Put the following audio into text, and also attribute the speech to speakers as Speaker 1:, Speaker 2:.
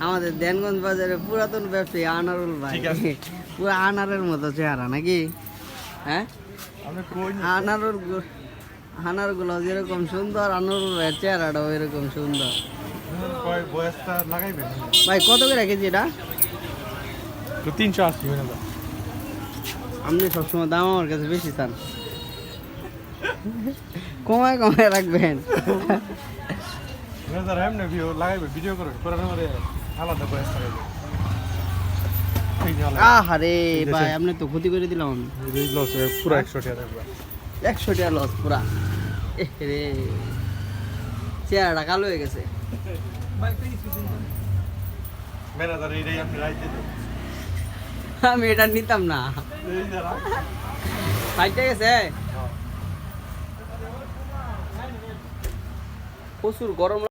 Speaker 1: আমাদের দেনগঞ্জ বাজারে পুরাতন ব্যবসায়ী আনারুল ভাই, পুরো আনারের মতো চেহারা নাকি? হ্যাঁ, আনারগুলো যেরকম সুন্দর, আনারুল ভাইয়ের চেহারাটাও এরকম সুন্দর। ভাই কত করে কেজি এটা?
Speaker 2: 380।
Speaker 1: আপনি সবসময় দাম আমার কাছে বেশি চান, কমায় কমায় রাখবেন। আহারে ভাই, আপনি তো ক্ষতি করে দিলাম।
Speaker 2: পুরো 100 টাকা
Speaker 1: 100 টাকা লস পুরা। রে চেহারাটা কালো হয়ে গেছে। আমি এটা নিতাম না, ফাইটে গেছে। প্রচুর গরম।